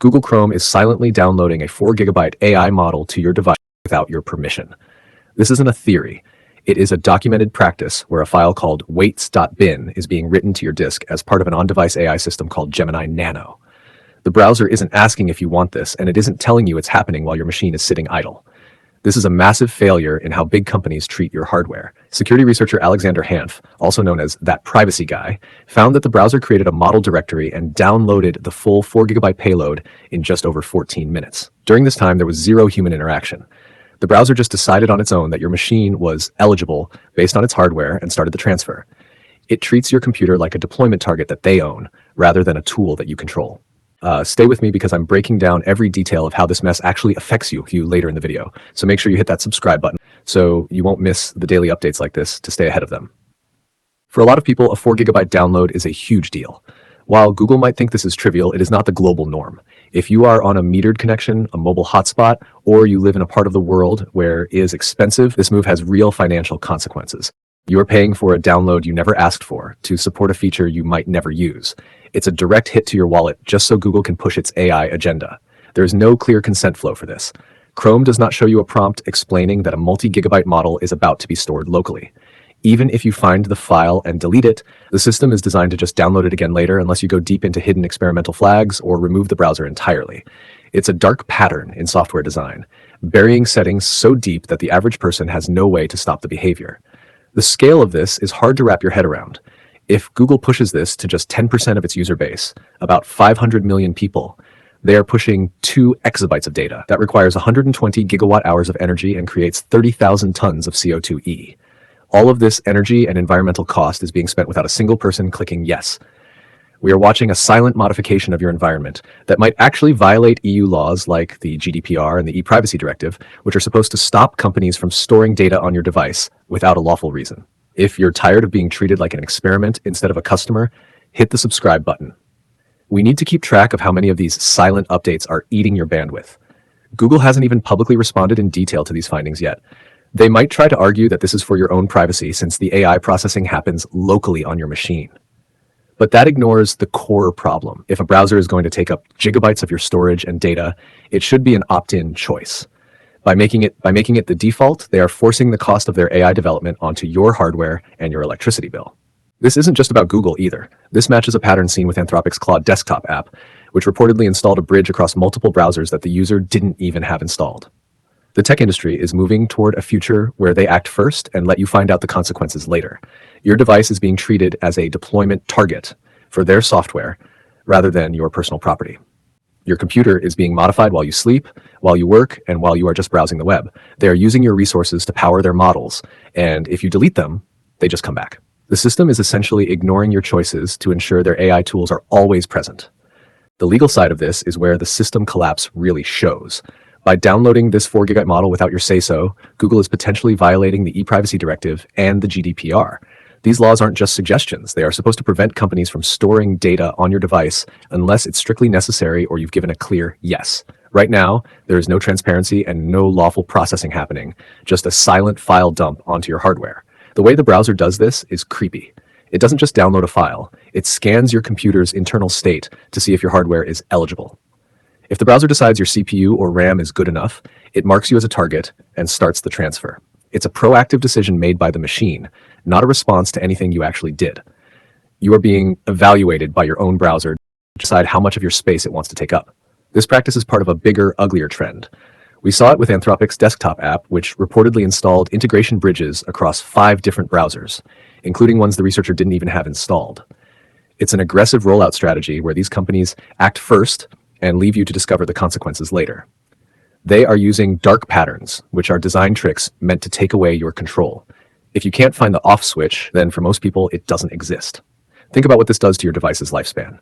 Google Chrome is silently downloading a 4 gigabyte AI model to your device without your permission. This isn't a theory. It is a documented practice where a file called weights.bin is being written to your disk as part of an on-device AI system called Gemini Nano. The browser isn't asking if you want this, and it isn't telling you it's happening while your machine is sitting idle. This is a massive failure in how big companies treat your hardware. Security researcher Alexander Hanf, also known as that privacy guy, found that the browser created a model directory and downloaded the full 4 gigabyte payload in just over 14 minutes. During this time, there was zero human interaction. The browser just decided on its own that your machine was eligible based on its hardware and started the transfer. It treats your computer like a deployment target that they own, rather than a tool that you control. Stay with me because I'm breaking down every detail of how this mess actually affects you later in the video. So make sure you hit that subscribe button so you won't miss the daily updates like this to stay ahead of them. For a lot of people, a 4 gigabyte download is a huge deal. While Google might think this is trivial, it is not the global norm. If you are on a metered connection, a mobile hotspot, or you live in a part of the world where it is expensive, this move has real financial consequences. You are paying for a download you never asked for to support a feature you might never use. It's a direct hit to your wallet just so Google can push its AI agenda. There is no clear consent flow for this. Chrome does not show you a prompt explaining that a multi-gigabyte model is about to be stored locally. Even if you find the file and delete it, the system is designed to just download it again later unless you go deep into hidden experimental flags or remove the browser entirely. It's a dark pattern in software design, burying settings so deep that the average person has no way to stop the behavior. The scale of this is hard to wrap your head around. If Google pushes this to just 10% of its user base, about 500 million people, they are pushing 2 exabytes of data. That requires 120 gigawatt hours of energy and creates 30,000 tons of CO2e. All of this energy and environmental cost is being spent without a single person clicking yes. We are watching a silent modification of your environment that might actually violate EU laws like the GDPR and the e-privacy directive, which are supposed to stop companies from storing data on your device without a lawful reason. If you're tired of being treated like an experiment instead of a customer, hit the subscribe button. We need to keep track of how many of these silent updates are eating your bandwidth. Google hasn't even publicly responded in detail to these findings yet. They might try to argue that this is for your own privacy since the AI processing happens locally on your machine. But that ignores the core problem. If a browser is going to take up gigabytes of your storage and data, it should be an opt-in choice. By making it the default, they are forcing the cost of their AI development onto your hardware and your electricity bill. This isn't just about Google either. This matches a pattern seen with Anthropic's Claude desktop app, which reportedly installed a bridge across multiple browsers that the user didn't even have installed. The tech industry is moving toward a future where they act first and let you find out the consequences later. Your device is being treated as a deployment target for their software rather than your personal property. Your computer is being modified while you sleep, while you work, and while you are just browsing the web. They are using your resources to power their models, and if you delete them, they just come back. The system is essentially ignoring your choices to ensure their AI tools are always present. The legal side of this is where the system collapse really shows. By downloading this 4 gigabyte model without your say-so, Google is potentially violating the e-privacy directive and the GDPR. These laws aren't just suggestions. They are supposed to prevent companies from storing data on your device unless it's strictly necessary or you've given a clear yes. Right now, there is no transparency and no lawful processing happening, just a silent file dump onto your hardware. The way the browser does this is creepy. It doesn't just download a file. It scans your computer's internal state to see if your hardware is eligible. If the browser decides your CPU or RAM is good enough, it marks you as a target and starts the transfer. It's a proactive decision made by the machine, not a response to anything you actually did. You are being evaluated by your own browser to decide how much of your space it wants to take up. This practice is part of a bigger, uglier trend. We saw it with Anthropic's desktop app, which reportedly installed integration bridges across 5 different browsers, including ones the researcher didn't even have installed. It's an aggressive rollout strategy where these companies act first and leave you to discover the consequences later. They are using dark patterns, which are design tricks meant to take away your control. If you can't find the off switch, then for most people, it doesn't exist. Think about what this does to your device's lifespan.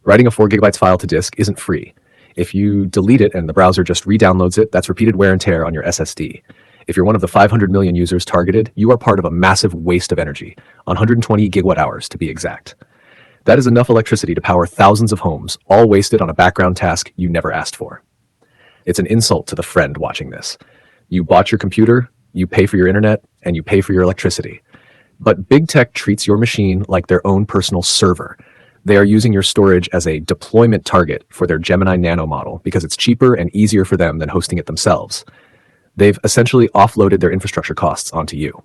Writing a 4 gigabytes file to disk isn't free. If you delete it and the browser just re-downloads it, that's repeated wear and tear on your SSD. If you're one of the 500 million users targeted, you are part of a massive waste of energy, 120 gigawatt hours to be exact. That is enough electricity to power thousands of homes, all wasted on a background task you never asked for. It's an insult to the friend watching this. You bought your computer, you pay for your internet, and you pay for your electricity. But big tech treats your machine like their own personal server. They are using your storage as a deployment target for their Gemini Nano model because it's cheaper and easier for them than hosting it themselves. They've essentially offloaded their infrastructure costs onto you.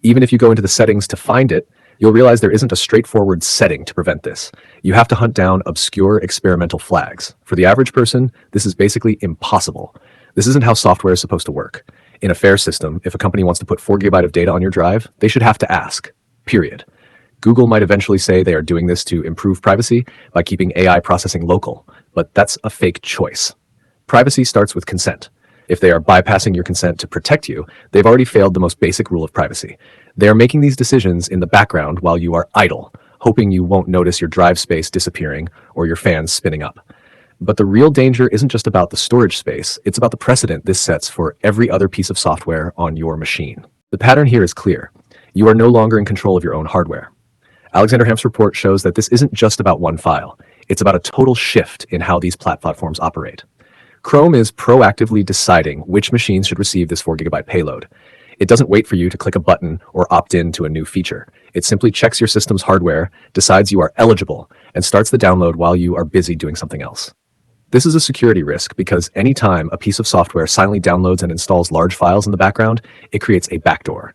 Even if you go into the settings to find it, you'll realize there isn't a straightforward setting to prevent this. You have to hunt down obscure experimental flags. For the average person, this is basically impossible. This isn't how software is supposed to work. In a fair system, if a company wants to put 4 GB of data on your drive, they should have to ask. Period. Google might eventually say they are doing this to improve privacy by keeping AI processing local, but that's a fake choice. Privacy starts with consent. If they are bypassing your consent to protect you, they've already failed the most basic rule of privacy. They are making these decisions in the background while you are idle, hoping you won't notice your drive space disappearing or your fans spinning up. But the real danger isn't just about the storage space, it's about the precedent this sets for every other piece of software on your machine. The pattern here is clear. You are no longer in control of your own hardware. Alexander Hamp's report shows that this isn't just about one file. It's about a total shift in how these platforms operate. Chrome is proactively deciding which machines should receive this 4 GB payload. It doesn't wait for you to click a button or opt in to a new feature. It simply checks your system's hardware, decides you are eligible, and starts the download while you are busy doing something else. This is a security risk because anytime a piece of software silently downloads and installs large files in the background, it creates a backdoor.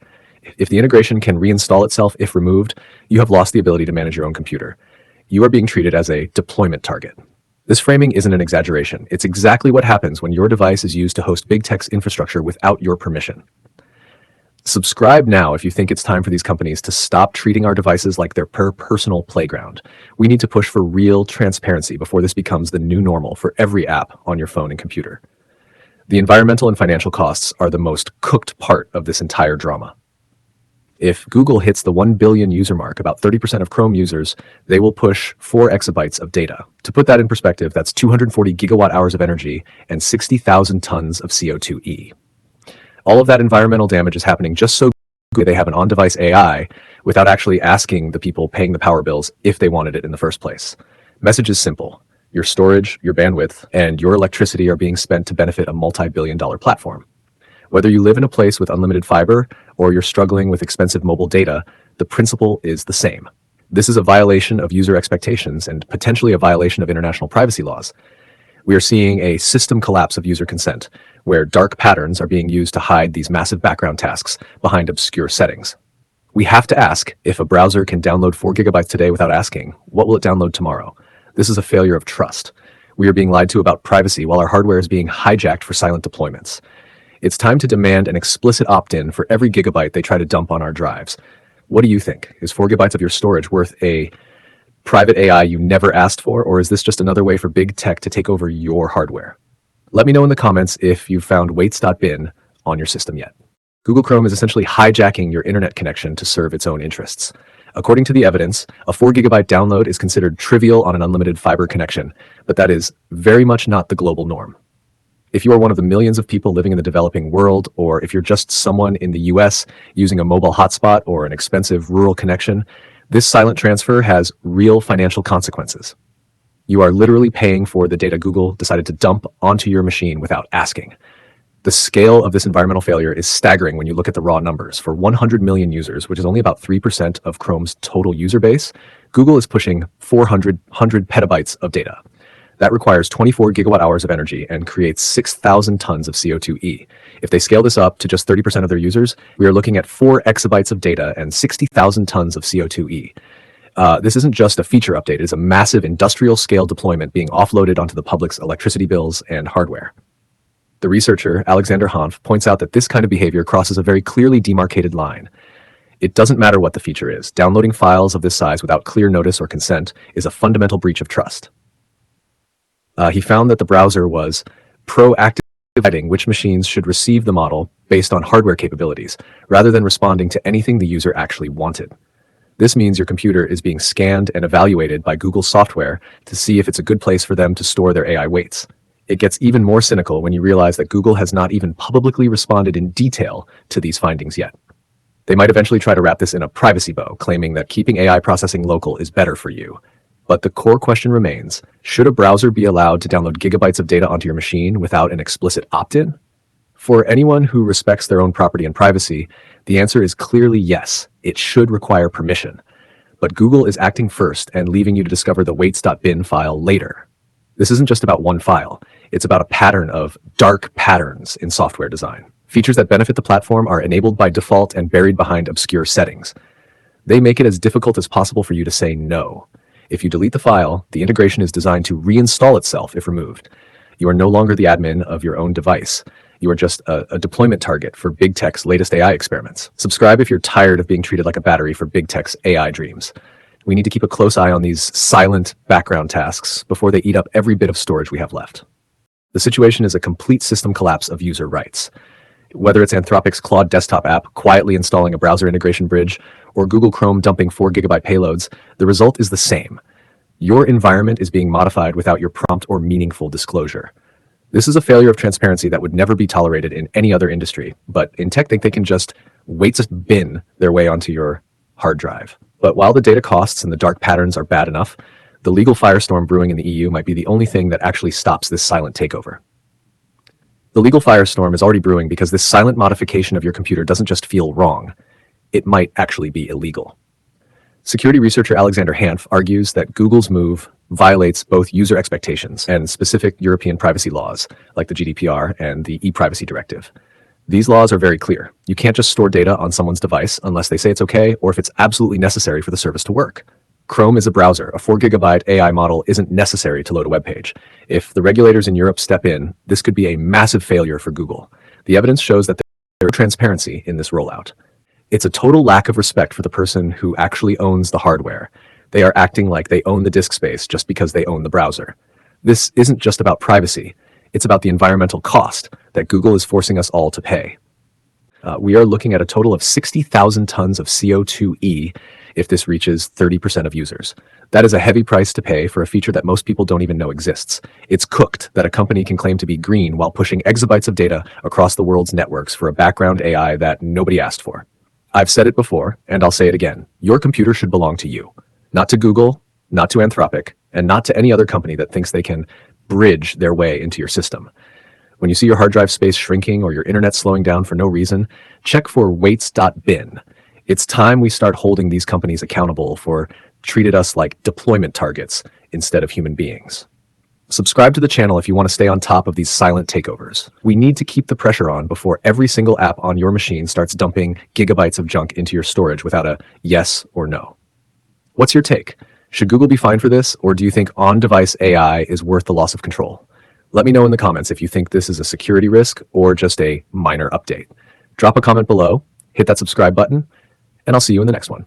If the integration can reinstall itself if removed, you have lost the ability to manage your own computer. You are being treated as a deployment target. This framing isn't an exaggeration. It's exactly what happens when your device is used to host big tech's infrastructure without your permission. Subscribe now if you think it's time for these companies to stop treating our devices like their personal playground. We need to push for real transparency before this becomes the new normal for every app on your phone and computer. The environmental and financial costs are the most cooked part of this entire drama. If Google hits the 1 billion user mark, about 30% of Chrome users, they will push 4 exabytes of data. To put that in perspective, that's 240 gigawatt hours of energy and 60,000 tons of CO2e. All of that environmental damage is happening just so good they have an on-device AI without actually asking the people paying the power bills if they wanted it in the first place. Message is simple. Your storage, your bandwidth, and your electricity are being spent to benefit a multi-billion-dollar platform. Whether you live in a place with unlimited fiber or you're struggling with expensive mobile data, the principle is the same. This is a violation of user expectations and potentially a violation of international privacy laws. We are seeing a system collapse of user consent, where dark patterns are being used to hide these massive background tasks behind obscure settings. We have to ask, if a browser can download 4 gigabytes today without asking, what will it download tomorrow? This is a failure of trust. We are being lied to about privacy while our hardware is being hijacked for silent deployments. It's time to demand an explicit opt-in for every gigabyte they try to dump on our drives. What do you think? Is 4 gigabytes of your storage worth a private AI you never asked for, or is this just another way for big tech to take over your hardware? Let me know in the comments if you've found weights.bin on your system yet. Google Chrome is essentially hijacking your internet connection to serve its own interests. According to the evidence, a 4 gigabyte download is considered trivial on an unlimited fiber connection, but that is very much not the global norm. If you are one of the millions of people living in the developing world, or if you're just someone in the US using a mobile hotspot or an expensive rural connection, this silent transfer has real financial consequences. You are literally paying for the data Google decided to dump onto your machine without asking. The scale of this environmental failure is staggering when you look at the raw numbers. For 100 million users, which is only about 3% of Chrome's total user base, Google is pushing 400 petabytes of data. That requires 24 gigawatt hours of energy and creates 6,000 tons of CO2e. If they scale this up to just 30% of their users, we are looking at 4 exabytes of data and 60,000 tons of CO2e. This isn't just a feature update, it's a massive industrial scale deployment being offloaded onto the public's electricity bills and hardware. The researcher, Alexander Hanf, points out that this kind of behavior crosses a very clearly demarcated line. It doesn't matter what the feature is. Downloading files of this size without clear notice or consent is a fundamental breach of trust. He found that the browser was proactively deciding which machines should receive the model based on hardware capabilities, rather than responding to anything the user actually wanted. This means your computer is being scanned and evaluated by Google software to see if it's a good place for them to store their AI weights. It gets even more cynical when you realize that Google has not even publicly responded in detail to these findings yet. They might eventually try to wrap this in a privacy bow, claiming that keeping AI processing local is better for you. But the core question remains, should a browser be allowed to download gigabytes of data onto your machine without an explicit opt-in? For anyone who respects their own property and privacy, the answer is clearly yes, it should require permission. but Google is acting first and leaving you to discover the weights.bin file later. This isn't just about one file. It's about a pattern of dark patterns in software design. Features that benefit the platform are enabled by default and buried behind obscure settings. They make it as difficult as possible for you to say no. If you delete the file, the integration is designed to reinstall itself if removed. You are no longer the admin of your own device. You are just a deployment target for big tech's latest AI experiments. Subscribe if you're tired of being treated like a battery for big tech's AI dreams. We need to keep a close eye on these silent background tasks before they eat up every bit of storage we have left. The situation is a complete system collapse of user rights. Whether it's Anthropic's Claude desktop app quietly installing a browser integration bridge, or Google Chrome dumping 4 GB payloads, the result is the same. Your environment is being modified without your prompt or meaningful disclosure. This is a failure of transparency that would never be tolerated in any other industry, but in tech, they can just bin their way onto your hard drive. But while the data costs and the dark patterns are bad enough, the legal firestorm brewing in the EU might be the only thing that actually stops this silent takeover. The legal firestorm is already brewing because this silent modification of your computer doesn't just feel wrong, it might actually be illegal. Security researcher Alexander Hanf argues that Google's move violates both user expectations and specific European privacy laws, like the GDPR and the e-privacy directive. These laws are very clear. You can't just store data on someone's device unless they say it's okay or if it's absolutely necessary for the service to work. Chrome is a browser. A 4 GB AI model isn't necessary to load a web page. If the regulators in Europe step in, this could be a massive failure for Google. The evidence shows that there's transparency in this rollout. It's a total lack of respect for the person who actually owns the hardware. They are acting like they own the disk space just because they own the browser. This isn't just about privacy. It's about the environmental cost that Google is forcing us all to pay. We are looking at a total of 60,000 tons of CO2e if this reaches 30% of users. That is a heavy price to pay for a feature that most people don't even know exists. It's cooked that a company can claim to be green while pushing exabytes of data across the world's networks for a background AI that nobody asked for. I've said it before, and I'll say it again. Your computer should belong to you, not to Google, not to Anthropic, and not to any other company that thinks they can bridge their way into your system. When you see your hard drive space shrinking or your internet slowing down for no reason, check for weights.bin. It's time we start holding these companies accountable for treated us like deployment targets instead of human beings. Subscribe to the channel if you want to stay on top of these silent takeovers. We need to keep the pressure on before every single app on your machine starts dumping gigabytes of junk into your storage without a yes or no. What's your take? Should Google be fined for this, or do you think on-device AI is worth the loss of control? Let me know in the comments if you think this is a security risk or just a minor update. Drop a comment below, hit that subscribe button, and I'll see you in the next one.